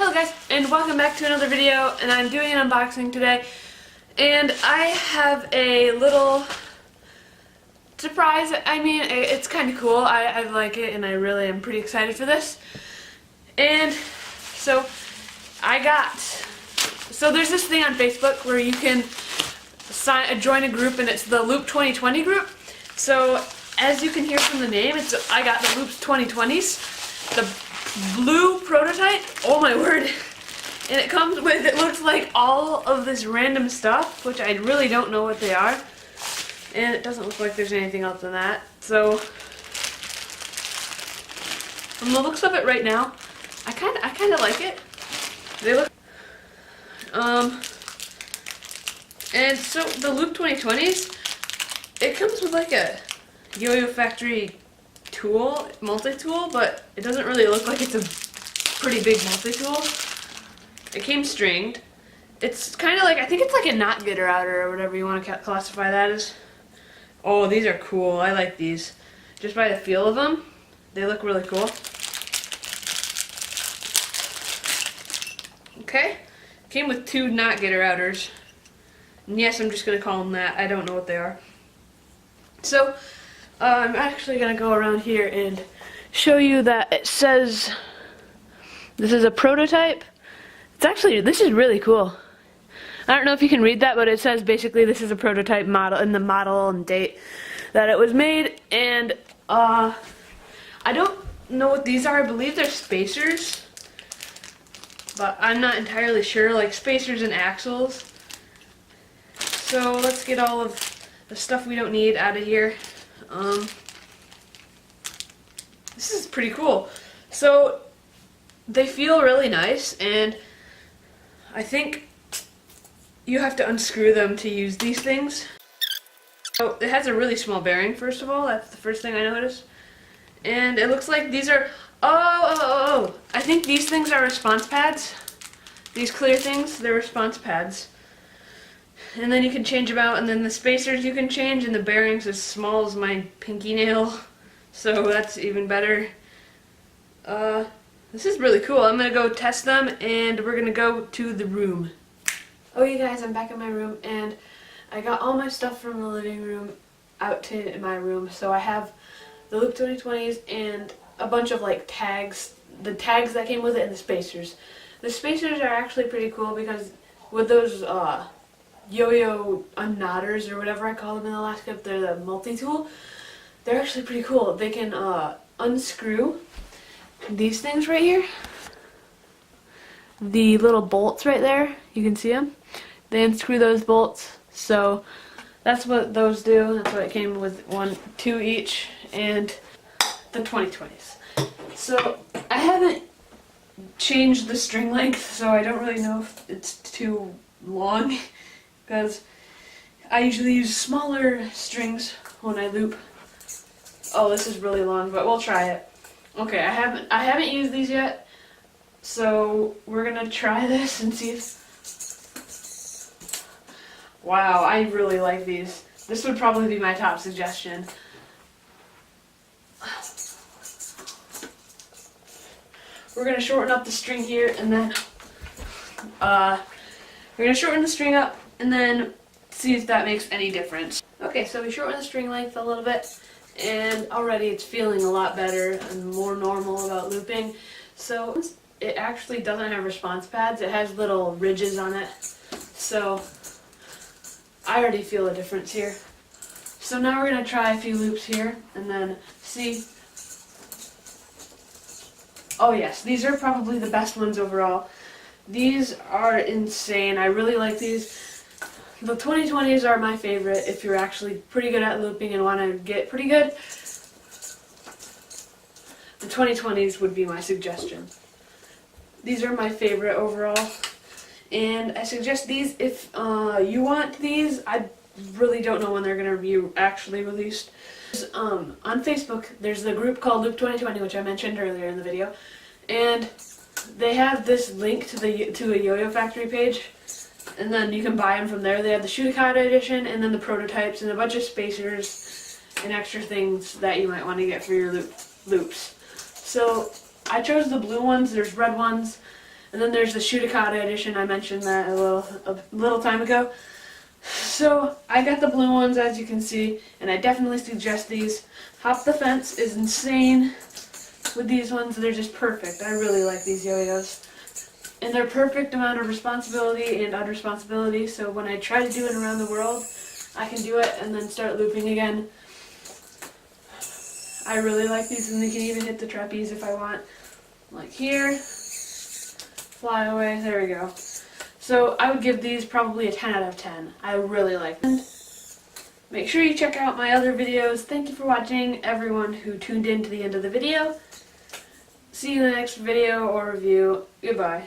Hello guys, and welcome back to another video, and I'm doing an unboxing today, and I have a little surprise. I mean, it's kind of cool. I like it, and I really am pretty excited for this. And so there's this thing on Facebook where you can join a group, and it's the Loop 2020 group. So as you can hear from the name, I got the Loops 2020s. The blue prototype, oh my word, and it comes with, it looks like all of this random stuff, which I really don't know what they are, and it doesn't look like there's anything else than that. So from the looks of it right now, I kind of like it. They look and so the Loop 2020s, it comes with like a YoyoFactory tool, multi-tool, but it doesn't really look like it's a pretty big multi-tool. It came stringed. It's kind of like, I think it's like a knot getter outer or whatever you want to classify that as. Oh, these are cool. I like these. Just by the feel of them, they look really cool. Okay. Came with two knot getter outers. And yes, I'm just going to call them that. I don't know what they are. So, I'm actually going to go around here and show you that it says this is a prototype. This is really cool. I don't know if you can read that, but it says basically this is a prototype model and the model and date that it was made. And I don't know what these are. I believe they're spacers, but I'm not entirely sure, like spacers and axles. So let's get all of the stuff we don't need out of here. This is pretty cool. So they feel really nice, and I think you have to unscrew them to use these things. So it has a really small bearing, first of all. That's the first thing I noticed. And it looks like these are, I think these things are response pads. These clear things, they're response pads. And then you can change them out, and then the spacers you can change, and the bearings as small as my pinky nail, so that's even better. This is really cool. I'm gonna go test them, and we're gonna go to the room. Oh, you guys, I'm back in my room, and I got all my stuff from the living room out to my room. So I have the Loop 2020s and a bunch of like tags, the tags that came with it, and the spacers. The spacers are actually pretty cool because with those YoYo unknotters or whatever I call them in the last clip, they're the multi-tool. They're actually pretty cool. They can unscrew these things right here. The little bolts right there, you can see them. They unscrew those bolts. So that's what those do. That's what it came with, two each, and the 2020s. So I haven't changed the string length, so I don't really know if it's too long, because I usually use smaller strings when I loop. Oh, this is really long, but we'll try it. Okay, I haven't used these yet, so we're gonna try this and see if. Wow, I really like these. This would probably be my top suggestion. We're gonna shorten up the string here, and then we're gonna shorten the string up, and then see if that makes any difference. Okay, so we shortened the string length a little bit, and already it's feeling a lot better and more normal about looping. So it actually doesn't have response pads. It has little ridges on it. So I already feel a difference here. So now we're going to try a few loops here and then see. Oh yes, these are probably the best ones overall. These are insane. I really like these. The 2020s are my favorite if you're actually pretty good at looping and want to get pretty good. The 2020s would be my suggestion. These are my favorite overall. And I suggest these if you want these. I really don't know when they're going to be actually released. On Facebook, there's the group called Loop 2020, which I mentioned earlier in the video. And they have this link to a YoyoFactory page. And then you can buy them from there. They have the Shootakata edition, and then the prototypes, and a bunch of spacers, and extra things that you might want to get for your loops. So I chose the blue ones. There's red ones, And then there's the Shudakata edition. I mentioned that a little time ago. So I got the blue ones, as you can see, and I definitely suggest these. Hop the Fence is insane with these ones. They're just perfect. I really like these yo-yos. And they're perfect amount of responsibility and unresponsibility, so when I try to do it around the world, I can do it and then start looping again. I really like these, and they can even hit the trapeze if I want. Like here, fly away, there we go. So I would give these probably a 10 out of 10. I really like them. Make sure you check out my other videos. Thank you for watching, everyone who tuned in to the end of the video. See you in the next video or review. Goodbye.